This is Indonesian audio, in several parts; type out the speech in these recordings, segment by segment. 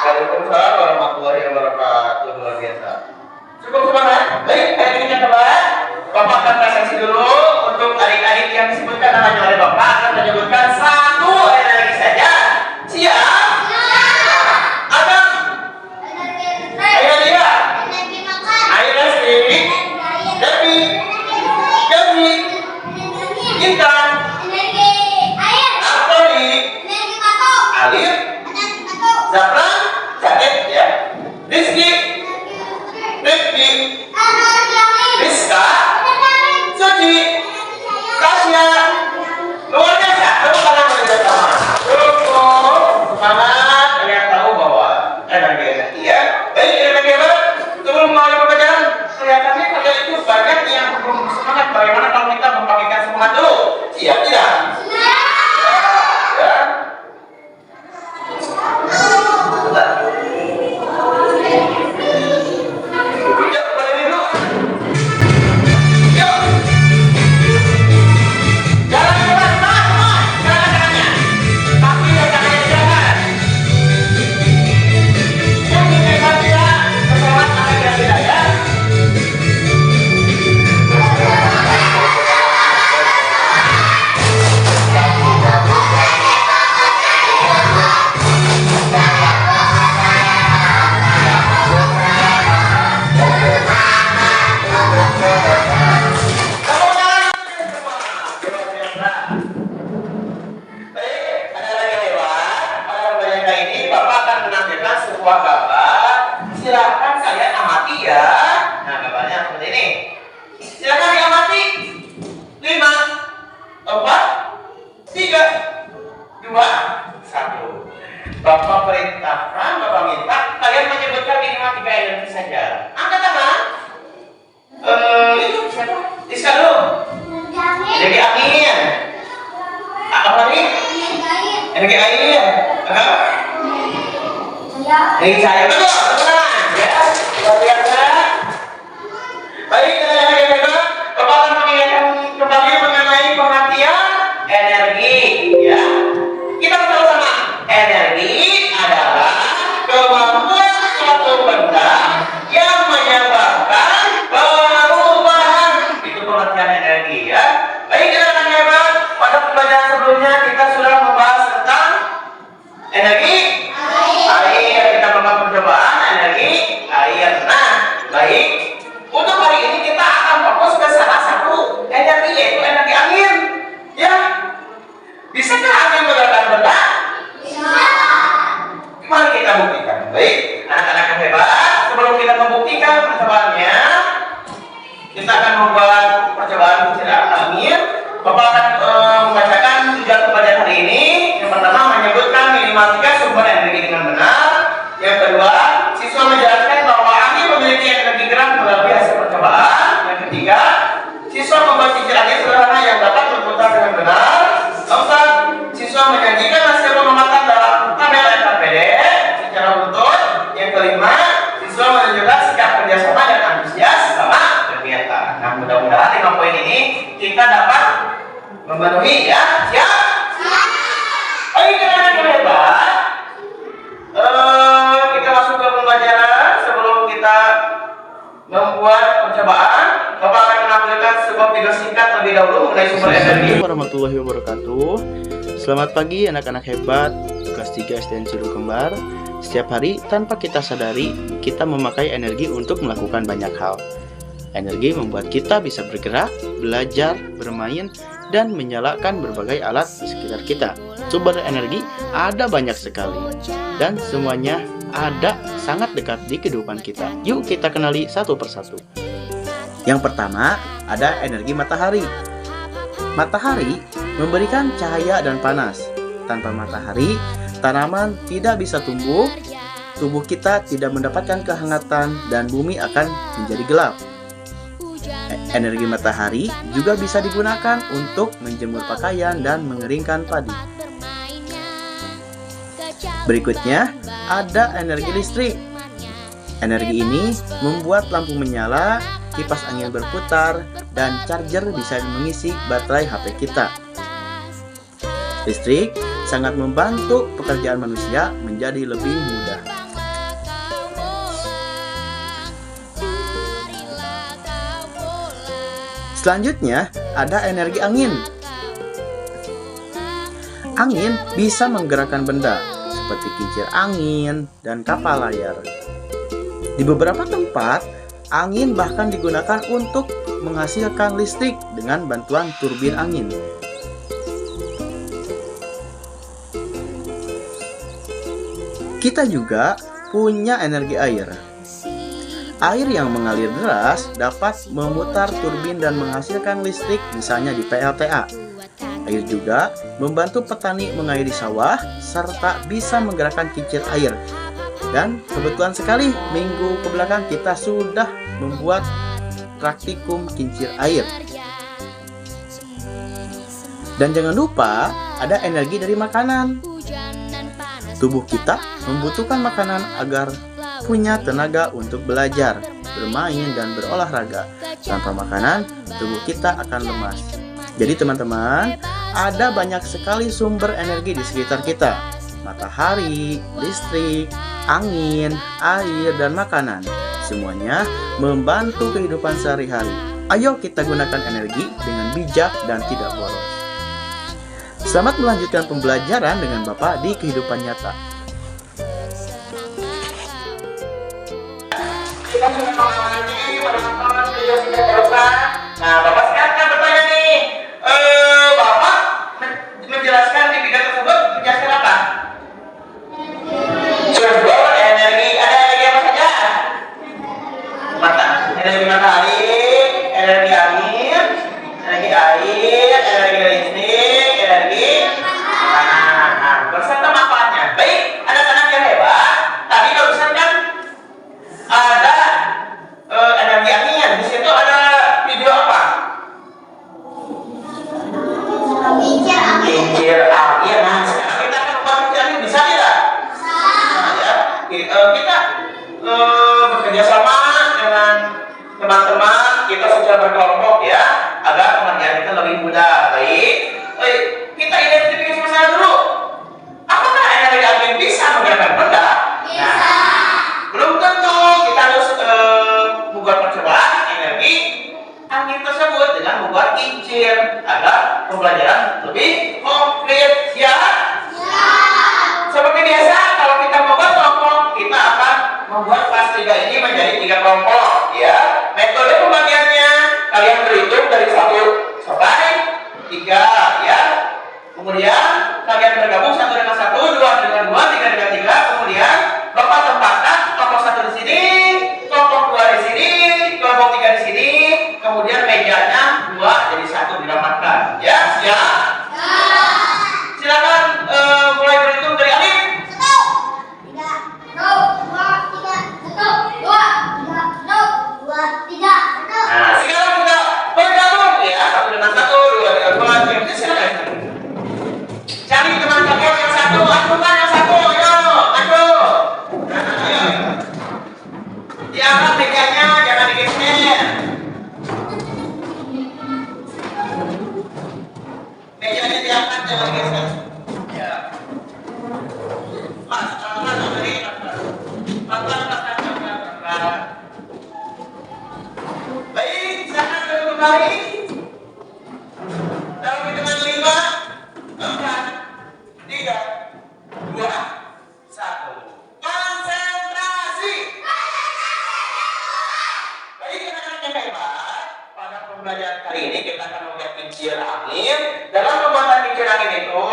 Waalaikumsalam warahmatullahi wabarakatuh. Luar biasa. Cukup semangat. Baik, hari ini kita coba. Bapak akan presentasi dulu untuk adik-adik yang disebutkan namanya oleh Bapak akan menyebutkan satu energi saja. Siap? Ada? Ayo dia. Ayo listrik. Devi. Intan. Antoni. Alif. Zafran. Jadet ya. Rizky. Rifki. Rizka. Suci. Tasya. Luar biasa. Tepuk tangan bagi bersama. Cukup semangat. Kalian tahu bahwa energi ya. Baik, energi apa? Sebelum mulai pembelajaran, kelihatannya kalian itu banyak yang belum semangat. Bagaimana kalau kita membagikan semangat dulu? Siap tidak? Ya. Bentar. Yuk, balik dulu. Yuk. Jalan bebas, semangat semua. Jalan tangannya. Kaki dan tangannya jalan. Yang ini saja, semangat anak yang tidak ya. Tepuk tangan semua. Luar biasa. Baik, ada lagi yang hebat. Pada pembelajaran kali ini Bapak akan menampilkan sebuah gambar. Silakan kalian amati ya. Nah, gambarnya seperti ini. Silakan diamati. 5, 4, 3, 2, 1. Bapak perintahkan, Bapak minta kalian menyebutkan minimal 3 energi saja. Angkat tangan. Itu siapa? Rizka dulu. Energi angin. Apa lagi? Energi air. Energi cahaya. Betul. Tenang. Ya. Luar biasa. Baik, energi hebat. Bapak akan mengingatkan kembali mengenai pengertian energi. Ya. Kita bersama-sama. Energi adalah kemampuan suatu benda yang menyebabkan perubahan. Itu pengertian energi ya. Baik, anak hebat. Pada pembelajaran sebelumnya kita sudah membahas tentang energi air. Kita melakukan percobaan energi air. Nah, baik. Untuk hari ini kita akan fokus ke salah satu energi, yaitu energi angin. Ya. Bisakah angin menggerakkan benda? Mari kita buktikan. Baik, anak-anak yang hebat. Sebelum kita membuktikan percobaannya, kita akan membuat percobaan kecil angin. Bapak akan membacakan tujuan pembelajaran hari ini. Yang pertama, menyebutkan minimal 3 sumber energi dengan benar. Yang kedua, siswa menjelaskan bahwa angin memiliki energi gerak melalui hasil percobaan. Yang ketiga, siswa membuat cincin angin sederhana yang dapat berputar dengan benar. Keempat, siswa menyajikan hasil pengamatan dalam tabel LKPD secara utuh. Yang kelima, siswa menunjukkan sikap kerjasama dan antusias sama kegiatan. Nah, mudah-mudahan 5 poin ini kita dapat memenuhi ya. Siap? Ayo anak yang hebat. Kita masuk ke pembelajaran. Sebelum kita membuat percobaan, Bapak akan menampilkan sebuah video singkat terlebih dahulu mengenai sumber energi. Assalamualaikum warahmatullahi wabarakatuh. Selamat pagi anak-anak hebat kelas 3 SDN Ciru Kembar. Setiap hari tanpa kita sadari, kita memakai energi untuk melakukan banyak hal. Energi membuat kita bisa bergerak, belajar, bermain, dan menyalakan berbagai alat di sekitar kita. Sumber energi ada banyak sekali, dan semuanya ada sangat dekat di kehidupan kita. Yuk kita kenali satu persatu. Yang pertama, ada energi matahari. Matahari memberikan cahaya dan panas. Tanpa matahari, tanaman tidak bisa tumbuh, tubuh kita tidak mendapatkan kehangatan, dan bumi akan menjadi gelap. Energi matahari juga bisa digunakan untuk menjemur pakaian dan mengeringkan padi. Berikutnya, ada energi listrik. Energi ini membuat lampu menyala, kipas angin berputar, dan charger bisa mengisi baterai HP kita. Listrik sangat membantu pekerjaan manusia menjadi lebih mudah. Selanjutnya, ada energi angin. Angin bisa menggerakkan benda, seperti kincir angin dan kapal layar. Di beberapa tempat, angin bahkan digunakan untuk menghasilkan listrik dengan bantuan turbin angin. Kita juga punya energi air. Air yang mengalir deras dapat memutar turbin dan menghasilkan listrik, misalnya di PLTA. Air juga membantu petani mengairi sawah serta bisa menggerakkan kincir air. Dan kebetulan sekali minggu kebelakang kita sudah membuat praktikum kincir air. Dan jangan lupa ada energi dari makanan. Tubuh kita membutuhkan makanan agar punya tenaga untuk belajar, bermain, dan berolahraga. Tanpa makanan, tubuh kita akan lemas. Jadi teman-teman, ada banyak sekali sumber energi di sekitar kita. Matahari, listrik, angin, air, dan makanan. Semuanya membantu kehidupan sehari-hari. Ayo kita gunakan energi dengan bijak dan tidak boros. Selamat melanjutkan pembelajaran dengan Bapak di kehidupan nyata. Kita sudah mengalami penonton video singkat Eropa. Nah, Bapak sekarang kan bertanya nih, Bapak menjelaskan di bidang tersebut menjelaskan apa? Sumber energi, ada energi apa saja? Energi matahari, energi angin, energi air, energi listrik, energi makanan. Nah, berserta manfaatnya. Baik, anak-anak yang hebat. Tadi barusan kan ada energi angin. Di situ ada video apa? Kincir angin. Nah, sekarang kita akan membuat kincir angin, bisa tidak? Nah, ya. Kita bekerja sama dengan teman-teman kita secara berkelompok ya, agar pengerjaan kita lebih mudah. Baik, kita identifikasi masalah dulu. Apakah energi angin bisa menggerakkan benda? Bisa. Belum tentu. Kita harus membuat percobaan energi angin tersebut dengan membuat kincir agar pembelajaran lebih konkret. Ya. Seperti biasa, kalau kita membuat kelompok, kita akan membuat kelas 3 ini menjadi 3 kelompok. Ya. Metode pembagiannya kalian berhitung dari 1 sampai 3 ya. Kemudian kalian bergabung 1 dengan 1, 2 dengan 2, 3 dengan 3. Kemudian Bapak tempatkan kelompok 1 di sini, kelompok 2 di sini, kelompok 3 di sini. Kemudian mejanya 2 jadi 1 didapatkan. Ya, siap? Silakan mulai berhitung dari Alif. 1, 3, 2, 3. Nah, sekarang kita bergabung ya, 1 dengan 1, 2 dengan 2, 3 dengan 1. Cari teman kalian yang 1, ajukan yang 1, ayo, maju. Nah, ayo. Diangkat mejanya, jangan digeser. Mejanya diangkat, jangan digeser. Ya. Mas, baik, silakan duduk kembali. Dalam hitungan 5, 4, 3, 2, 1. Konsentrasi. Baik, anak-anak yang hebat. Pada pembelajaran kali ini kita akan melihat kincir angin. Dalam pembuatan kincir angin itu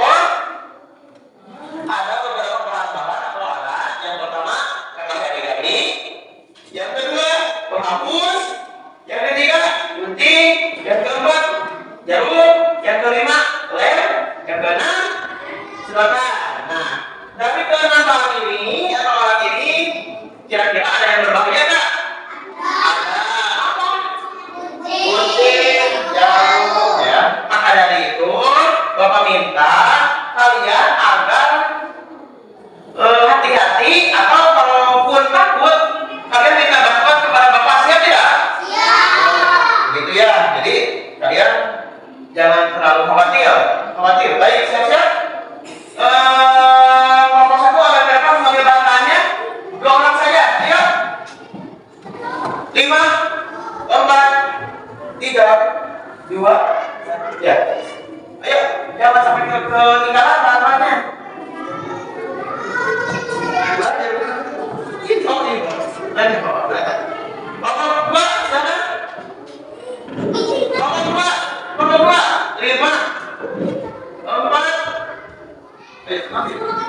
ada beberapa bahan-bahan atau alat. Yang pertama, gadi-gadi. Yang kedua, penghapus. Yang ketiga, gunting. Yang keempat, jarum. Yang kelima, lem. Yang keenam, sedotan. Nah, dari keenam bahan ini atau alat ini, kira-kira ada yang berbahaya nggak? Ada. Apa? Gunting, jarum, ya. Maka dari itu, Bapak minta kalian agar hati-hati, atau kalaupun takut, kalian minta bantuan kepada Bapak. Siap tidak? Begitu ya. Jadi kalian jangan terlalu khawatir. Baik, siap-siap. Kelompok 1 agar dapat mengambil bahan-bahannya. 2 orang saja. Ayo. Dan yang bawah kelihatan. Kelompok 2 sana. Kelompok 2, kelompok 2, 5, 4. Nanti. Kelompok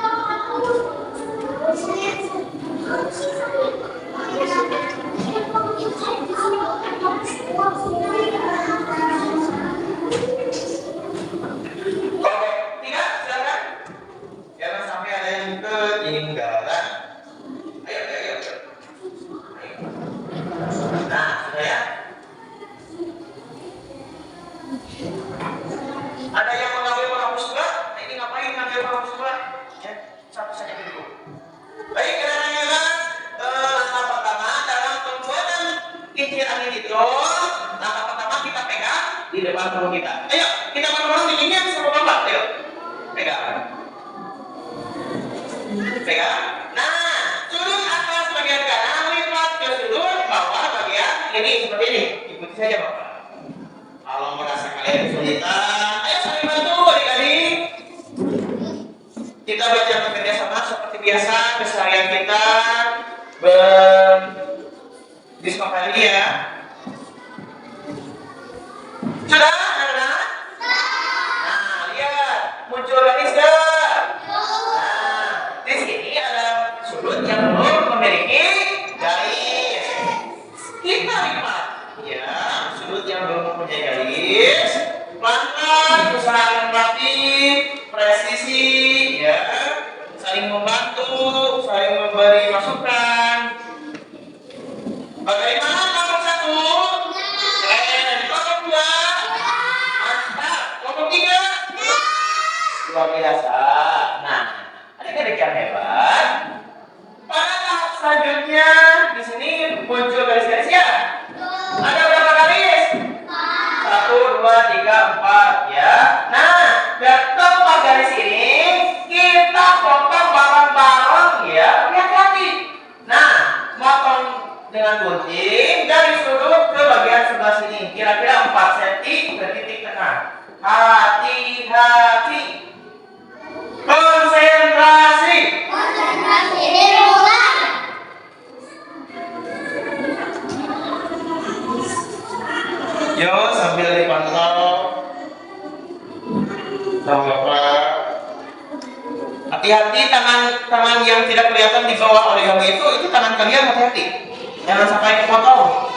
3 silakan. Jangan sampai ada yang ketinggalan. Ayo, ayo, ayo. Nah, sudah ya. Ada yang mengambil penghapus juga? Nah, ini ngapain ngambil penghapus juga? Ya, satu saja dulu. Baik, karena langkah pertama dalam pembuatan kincir angin hidron, langkah pertama kita pegang di depan mulut kita. Ayo, kita bareng-bareng bikinnya sama Bapak. Ayo, pegang. Pegang. Nah, sudut atas bagian kanan lipat ke sudut bawah bagian ini seperti ini. Ikuti saja Bapak. Kalau merasa kalian kesulitan, ayo saling bantu adik-adik. Kita belajar bekerja sama seperti biasa keseharian kita berdiskusi ya. Sudah, anak-anak? Nah, lihat muncul garis gak? Nah, di sini ada sudut yang belum memiliki garis. Kita lipat. Ya, sudut yang belum mempunyai garis, pelan-pelan, usahakan rapi, presisi, ya, saling membantu, saling memberi masukan. Bagaimana kelompok 1? Keren. Kelompok 2? Mantap. Kelompok 3? Luar biasa. Nah, adik-adik yang hebat. Pada tahap selanjutnya di sini muncul garis-garis ya. Ada berapa garis? 1, 2, 3, 4 ya. Nah, dari keempat garis ini kita potong bareng-bareng ya. Hati-hati. Nah, potong dengan gunting dari sudut ke bagian sebelah sini. Kira-kira 4 cm ke titik tengah. Hati-hati. Konsentrasi. Konsentrasi dimulai. Yo, sambil dipantau sama Bapak. Hati-hati tangan yang tidak kelihatan di bawah origami itu tangan kalian, hati-hati. Jangan sampai kepotong.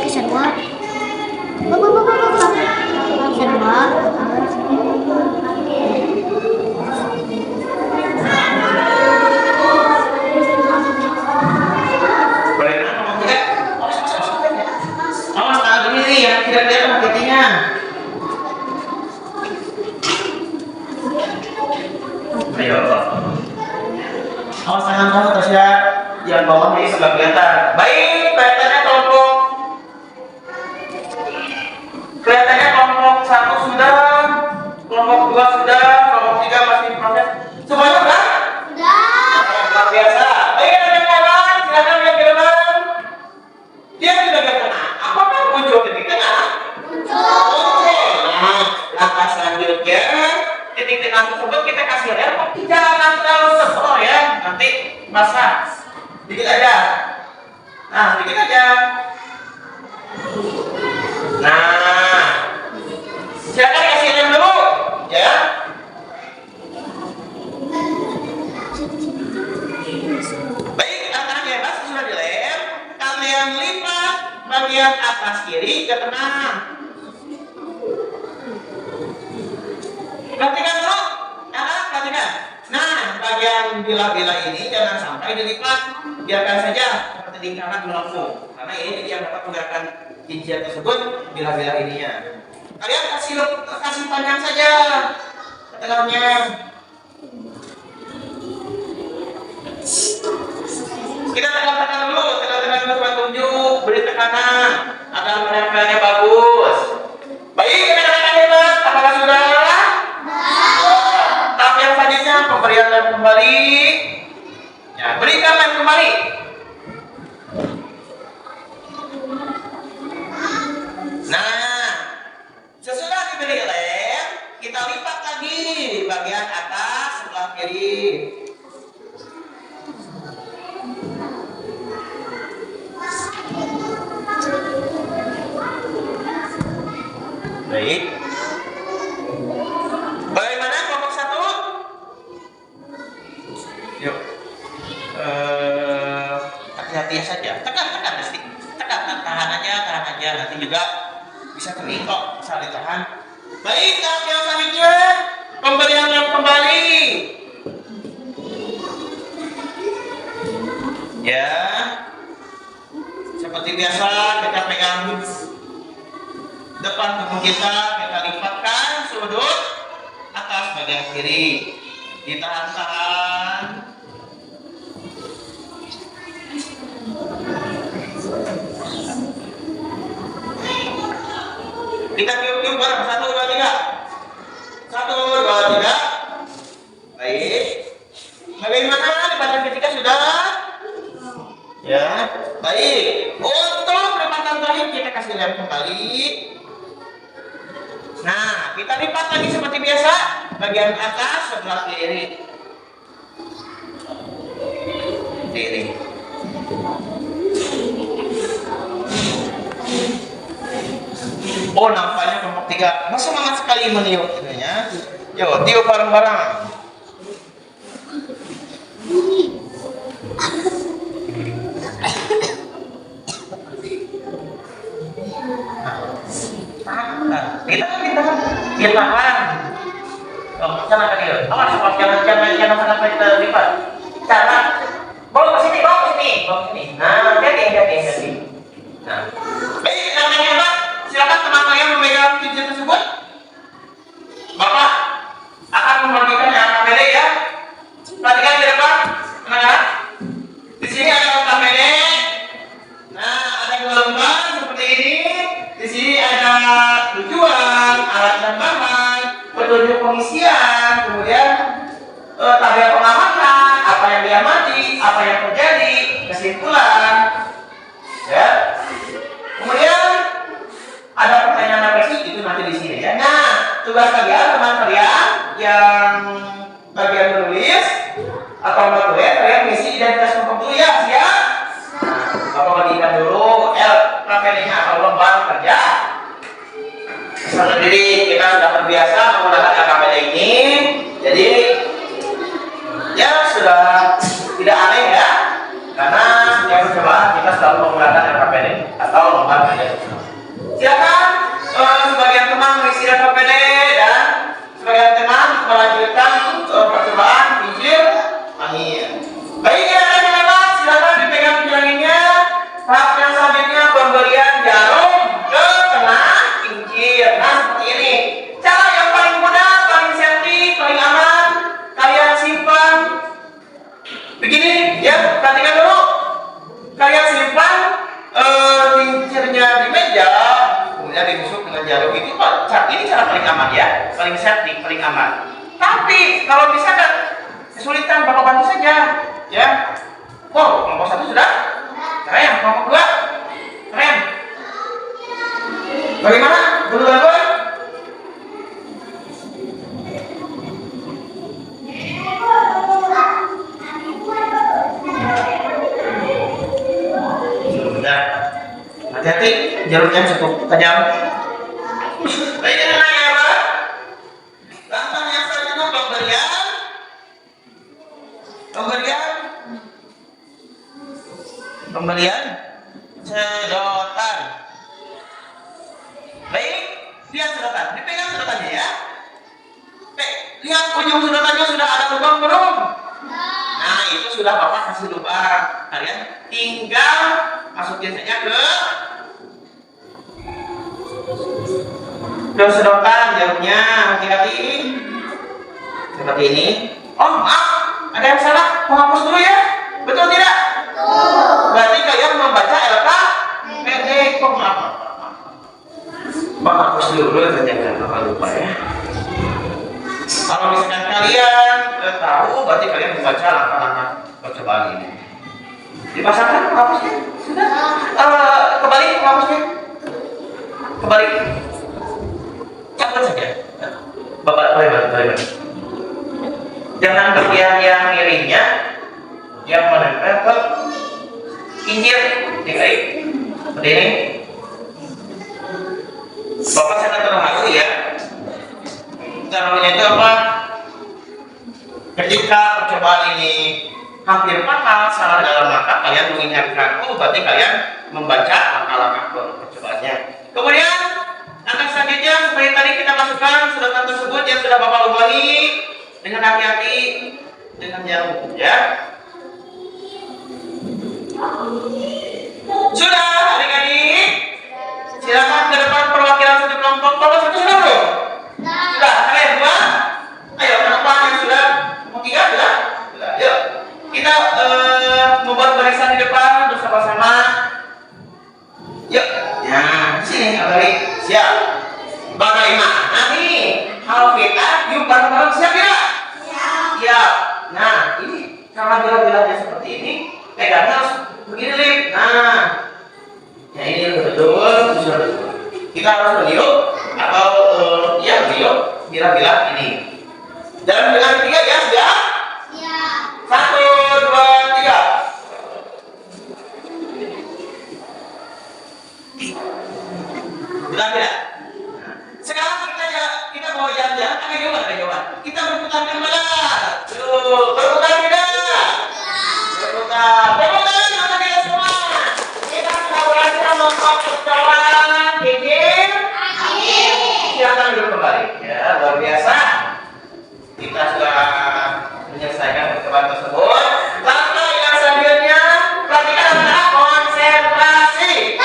Bisa dua. Bisa dua. Boleh kan ngomong tidak? Awas tangan ini yang tidak kelihatan hati-hatinya. Ayo. Awas tangan kamu Tasya. Yang bawah ini sudah kelihatan. Baik, kelihatannya kelompok 1 sudah, kelompok 2 sudah, kelompok 3 masih proses. Semuanya sudah? Sudah. Luar biasa. Baik, ada yang kawan, silakan lihat ke depan. Dia di bagian tengah. Apakah muncul titik tengah? Muncul. Nah, langkah selanjutnya titik tengah tersebut kita kasih air, tapi jangan terlalu sebel ya. Nanti basah. Dikit aja. Nah, dikit aja. Nah, silakan kasih lem dulu, ya. Baik, anak-anak hebat sudah dilem. Kalian lipat bagian atas kiri ke tengah. Perhatikan dulu, anak-anak perhatikan. Nah, bagian bila-bila ini jangan sampai dilipat. Biarkan saja seperti lingkaran melengkung. Karena ini yang dapat menggerakkan kincir tersebut bila-bila ininya. Kalian kasih panjang saja ke tengahnya. Kita tekan-tekan dulu, tekan-tekan dulu tunjuk, beri tekanan agar menempelnya bagus. Baik, anak-anak hebat, apakah sudah? Tahap yang selanjutnya pemberian lem kembali. Ya, berikan lem kembali. Nah, sesudah diberi lem, kita lipat lagi di bagian atas sebelah kiri. Baik. Bagaimana kelompok satu? Yuk. Hati-hati saja. Tekan mesti. Tahan aja. Nanti juga bisa kering kok, asal ditahan. Baik, tahap yang selanjutnya pemberian yang kembali. Ya, seperti biasa kita pegang depan tubuh kita lipatkan sudut atas bagian kiri, ditahan-tahan. Kita tiup-tiup bareng, 1, 2, 3. 1, 2, 3. Baik. Bagaimana lipatan ketiga sudah? Ya, baik. Untuk lipatan terakhir kita kasih lem kembali. Nah, kita lipat lagi seperti biasa. Bagian atas sebelah kiri. Kiri. Oh, nampaknya kelompok 3 masih semangat sekali meniup ya. Yuk, tiup bareng-bareng. Kita tahan. Oh, sana ke dia. Awas, jangan sampai terlipat. Cara bawa ke sini. Nah, hati-hati. Nah, baik, namanya Pak. Silakan teman saya memegang cincin tersebut. Bapak akan membagikan yang KPD ya. Perhatikan di depan, teman-teman. Di sini ada KPD. Nah, ada gelombang seperti ini. Di sini ada tujuan, alat dan bahan, petunjuk pengisian, kemudian tabel pengamatan, apa yang diamati, apa yang terjadi, kesimpulan, ya. Kemudian ada pertanyaan apa sih? Itu nanti di sini ya. Nah, tugas kalian, teman kalian yang bagian menulis atau materi, kalian mengisi identitas kelompok dulu ya, siap? Nah, Bapak bagikan dulu KPD-nya atau lembar kerja. Jadi kita sudah terbiasa menggunakan KPD ini, jadi ya sudah tidak aneh ya, karena setiap percobaan kita selalu menggunakan KPD atau lembar kerja. Silakan sebagian teman mengisi KPD dan sebagian teman melanjutkan percobaan izin akhir. Baik ya teman-teman, silakan dipegang jaringannya. Tahap yang selanjutnya pemberian jarum ke tengah kincir. Nah, seperti ini. Cara yang paling mudah, paling safety, paling aman. Kalian simpan begini ya, perhatikan dulu. Kalian simpan kincirnya di meja, kemudian ditusuk dengan jarum. Itu ini cara paling aman ya, paling safety, paling aman. Tapi kalau misalkan kesulitan, Bapak bantu saja ya. Oh, kelompok 1 sudah keren, kelompok 2 keren. Bagaimana? Dulu gangguan? Sudah. Hati-hati, jarumnya cukup tajam. Baik, ya Pak. Langkah yang selanjutnya pemberian sedotan. Baik, lihat sedotan, dipegang sedotannya ya. Lihat ujung sedotannya sudah ada lubang belum? Nah, itu sudah Bapak kasih lubang. Kalian tinggal masukin saja ke sedotan jarumnya. Hati-hati seperti ini. Oh maaf, ada yang salah, menghapus dulu ya. Betul tidak? Berarti kalian membaca LKPD. Kok maaf? Bapak hapus dulu ya, jangan Bapak lupa ya. Kalau misalkan kalian tahu, berarti kalian membaca langkah-langkah percobaan ini. Dipasangkan penghapusnya? Sudah? Kembali penghapusnya. Kembali. Cabut saja. Bapak, bagaimana? Jangan bagian yang miringnya yang menempel ke kincir dikait. Seperti ini. Bapak saya terharu ya. Caranya itu apa? Ketika percobaan ini hampir fatal salah dalam langkah, kalian mengingatkan, oh berarti kalian membaca langkah-langkah percobaannya. Kemudian langkah selanjutnya seperti tadi kita masukkan sedotan tersebut yang sudah Bapak lubahi dengan hati-hati dengan jarum ya. Sudah adik-adik, silakan ke depan perwakilan satu kelompok. Kelompok satu sudah belum? Sudah. Kalian dua? Ayo kelompok yang sudah. Tiga sudah? Sudah. Yuk kita membuat barisan di depan bersama-sama. Yuk. Nah, sini adik. Siap. Bagaimana nih? Hal kita yuk bareng-bareng siap ya? Siap. Nah, ini cara bila-bilanya seperti ini, pegangnya harus begini, Lip. Nah, ya ini betul. Kita harus meniup atau ya meniup bila-bila ini. Dan dengan ketiga ya siap. Satu, dua, tiga. Sudah tidak? Sekarang kita bawa jalan-jalan, ada jawaban. Kita berputar kembali. Tuh, berputar tidak? Berputar. Berputar untuk kita semua. Kita sudah berhasil membuat percobaan kincir. Silakan duduk kembali. Ya, luar biasa. Kita sudah menyelesaikan percobaan tersebut. Langkah yang selanjutnya, perhatikan adalah konsentrasi.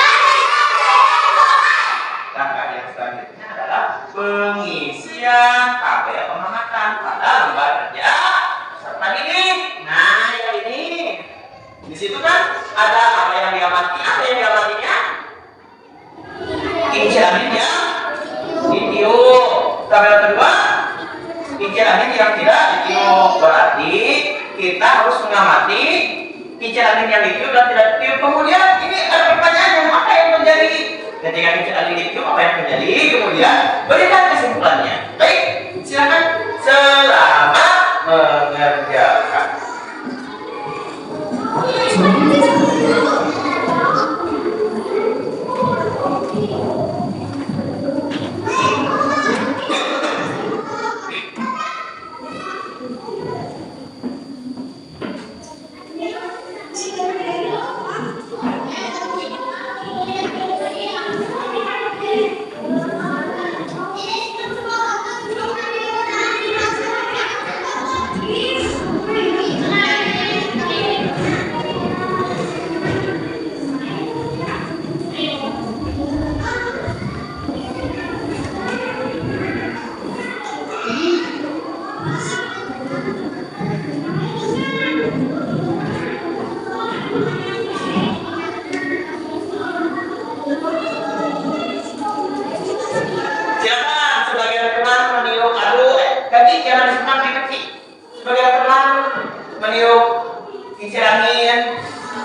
Langkah yang selanjutnya adalah pengisian tabel pengamatan pada lembar kerja serta ini. Nah, yang ini. Di situ kan ada apa yang diamati, apa yang diamatinya? Kincir angin yang ditiup. Tabel kedua, kincir angin yang tidak ditiup. Berarti kita harus mengamati kincir angin yang ditiup dan tidak ditiup. Kemudian ini ada pertanyaan, apa yang terjadi ketika kincir angin ditiup, apa yang terjadi? Kemudian berikan kesimpulannya. Baik, silakan. Selamat mengerjakan. meniup kincir angin,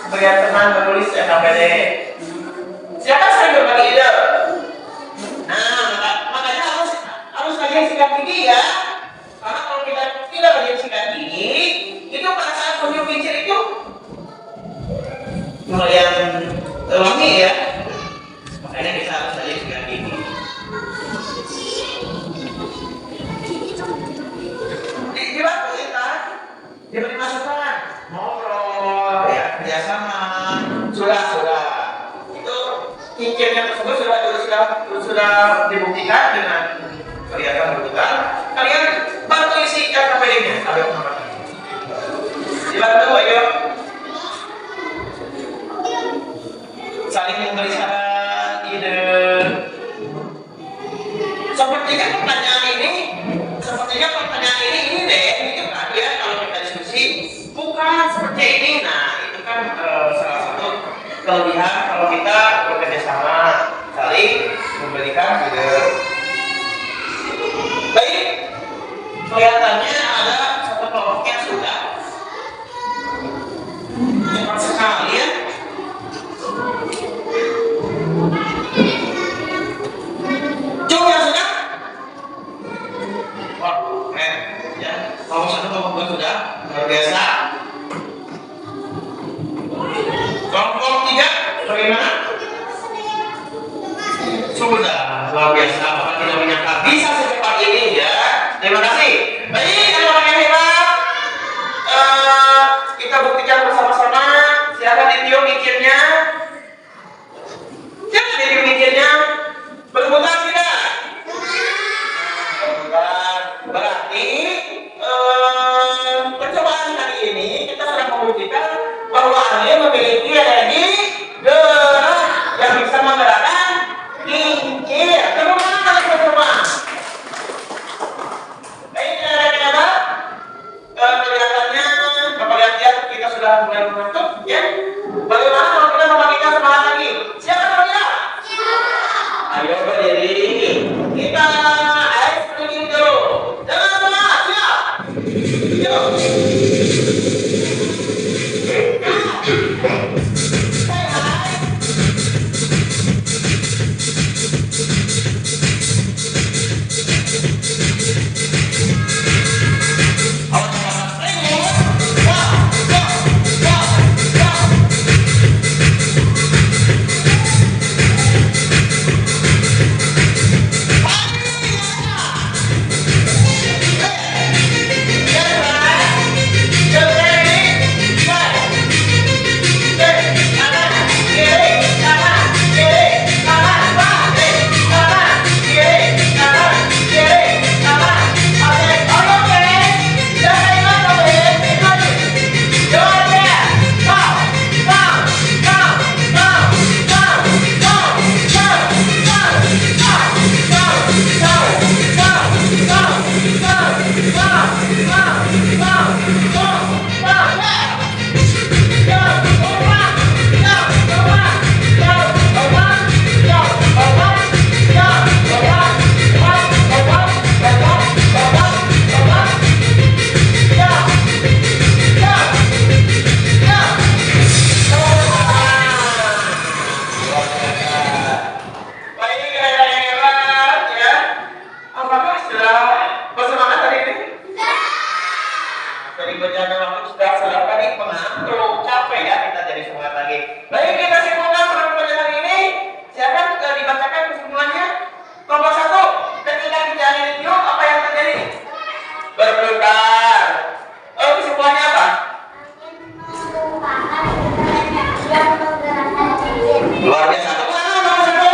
sebagian teman menulis NKPD. Siapa saya berbagi ide? Nah, makanya harus kajian sikat gigi ya. Karena kalau kita tidak kajian sikat gigi, itu pada saat meniup kincir itu lumayan wangi ya. Makanya kita harus kajian sikat gigi. Dibantu kita, diberi masukan, ngobrol, ya kerjasama, sudah. Itu kincirnya tersebut sudah dibuktikan dengan kelihatan berputar. Kalian bantu isi KPD-nya, ada pengamatan. Dibantu, ayo. Saling memberi saran, ide. Sepertinya pertanyaan ini deh, itu kan ya kalau kita diskusi bukan seperti ini. Nah, itu kan salah satu kelebihan kalau kita bekerja sama, saling memberikan ide. Baik, kelihatannya ada satu kelompok yang sudah cepat sekali ya. Cung yang sudah? Wah, keren ya. Kalau satu kelompok luar biasa. Kelompok 3 bagaimana? Sudah luar biasa. Bapak tidak menyangka bisa secepat ini ya. Terima kasih. Baik, anak-anak yang hebat. Kita buktikan bersama-sama. Silakan ditiup mikirnya. Siapa ditiup mikirnya? Berputar tidak? Berarti percobaan hari ini kita sudah membuktikan bahwa angin memiliki energi gerak yang bisa menggerakkan kincir. Coba mana coba? Baik, ada kelihatannya Bapak lihat kita sudah mulai mengantuk ya. Bagaimana kalau kita membangkitkan semangat lagi? Siapa namanya? Ayo berdiri. Kita stretching dulu. Jangan lupa, siap. Yuk. Luar biasa. Nomor 1.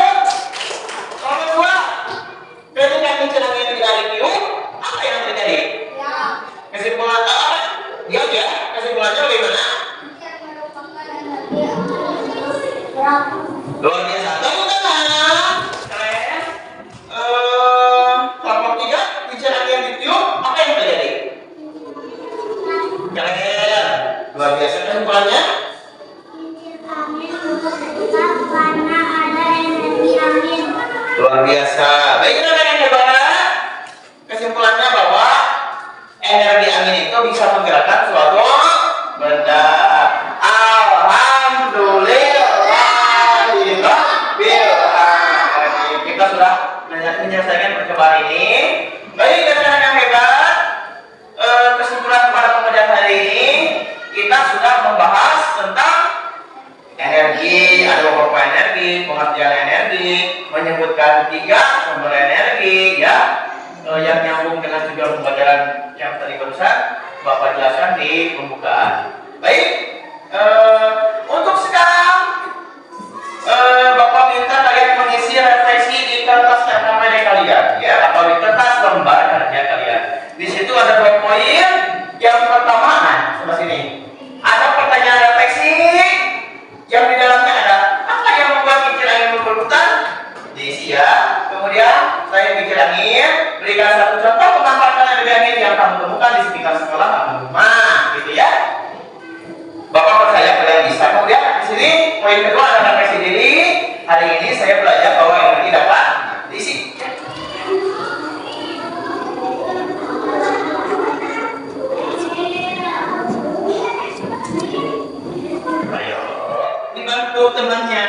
Nomor 2. Ketika kincir angin ditarik tiup, apa yang terjadi? Kesimpulan apa? Ya. Kesimpulannya bagaimana? Luar biasa. Tepuk tangan. Keren. Kelompok 3, kincir angin ditiup, apa yang terjadi? Keren. Luar biasa. Kesimpulannya? Luar biasa. Baik, teman-teman yang hebat. Kesimpulannya bahwa energi angin itu bisa menggerakkan suatu benda. Alhamdulillah. Kita sudah menyelesaikan percobaan ini. Baik, teman-teman yang hebat. Kesimpulan pada pengajaran hari ini kita sudah membahas tentang energi, ada beberapa energi, pengertian energi, menyebutkan 3 sumber energi ya, yang nyambung dengan tujuan pembelajaran yang tadi barusan Bapak jelaskan di pembukaan. Baik, untuk sekarang Bapak minta kalian mengisi refleksi di kertas karya kalian ya, atau di kertas lembar kerja kalian. Di situ ada 2 poin. Yang pertama, sebelah sini ada pertanyaan refleksi. Yang di dalamnya ada apa yang membuat kincir angin berputar? Diisi ya. Kemudian saya kincir angin, berikan satu contoh pemanfaatan energi angin yang kamu temukan di sekitar sekolah atau rumah, gitu ya. Bapak percaya kalian bisa. Kemudian di sini poin kedua ada refleksi diri. Hari ini saya belajar bahwa energi dapat diisi. Ayo. Dibantu temannya.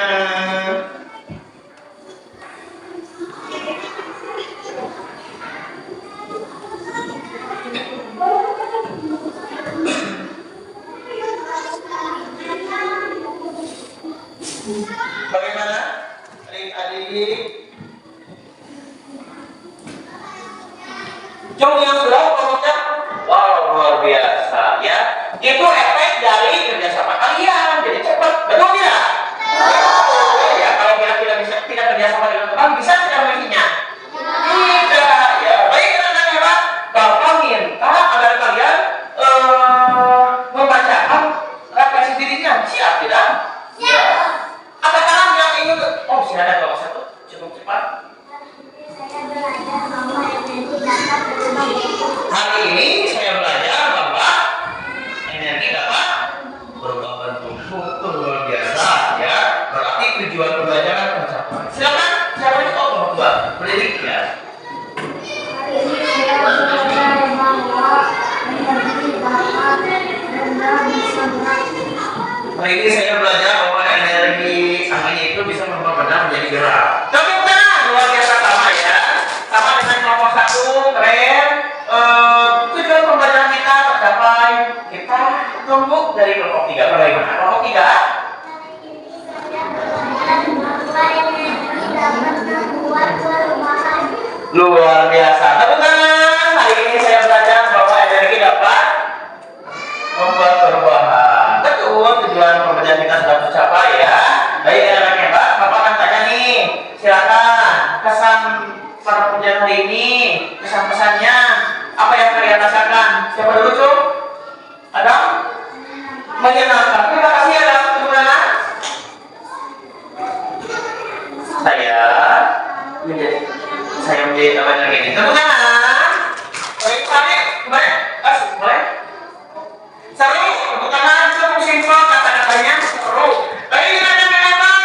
Hari ini saya belajar bahwa energi angin itu bisa merubah benda menjadi gerak. Tepuk tangan, luar biasa sama ya. Sama dengan kelompok 1, keren. Tujuan pembelajaran kita tercapai. Kita tunggu dari kelompok 3. Bagaimana? Kelompok 3? Luar biasa. Tepuk tangan. Hari ini saya belajar bahwa energi dapat membuat perubahan. Betul, tujuan pembelajaran kita sudah tercapai ya. Baik, anak hebat. Bapak akan tanya nih. Silakan kesan pada pembelajaran hari ini, kesan-pesannya apa yang kalian rasakan? Siapa dulu, Cum? Adam? Menyenangkan. Terima kasih Adam. Tepuk tangan. Saya menjadi teman lagi ini. Tepuk tangan. Baik, Sari, kembali. Boleh? Seru, tepuk tangan. Cukup simpel kata-katanya. Seru. Baik, teman-teman.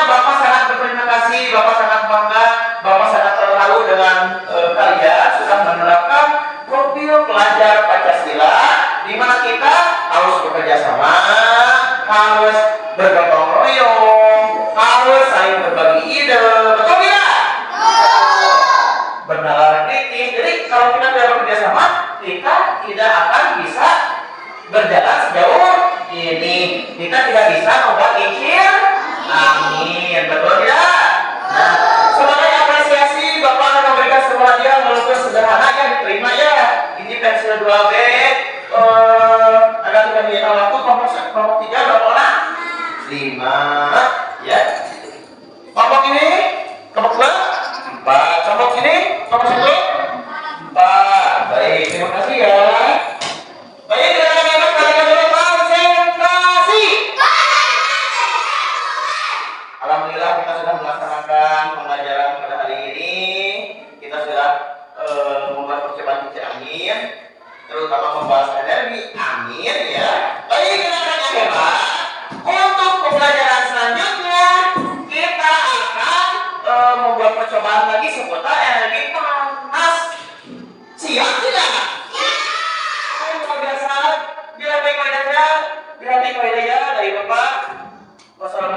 Bapak sangat berterima kasih. Bapak sangat bangga. Bapak sangat terharu dengan kalian sudah menerapkan profil pelajar Pancasila, di mana kita harus bekerja sama, harus bergotong royong, harus saling berbagi ide. Betul tidak? Bernalar kritis. Jadi kalau kita tidak bekerja sama, kita tidak akan bisa berjalan sejauh ini. Kita tidak bisa membuat kincir angin. Betul tidak? Nah, sebagai apresiasi Bapak akan memberikan sebuah hadiah melukis sederhana yang diterima ya. Ini pensil 2B. Agak tidak menyita waktu. Kelompok 3 berapa orang? 5. Ya. Kelompok ini? Kelompok 2? 4. Kelompok ini? Kelompok 1? 4. Baik, terima kasih ya. Baik, teman-teman, kalian dulu konsentrasi. Alhamdulillah kita sudah melaksanakan pembelajaran pada hari ini. Kita sudah membuat percobaan kincir angin, terutama membahas energi angin ya. Baik, teman-teman yang hebat. Untuk pembelajaran selanjutnya kita akan membuat percobaan lagi seputar energi panas. Siap tidak? Ayo luar biasa. Bila baik wadahnya, dari Bapak. Wassalamualaikum.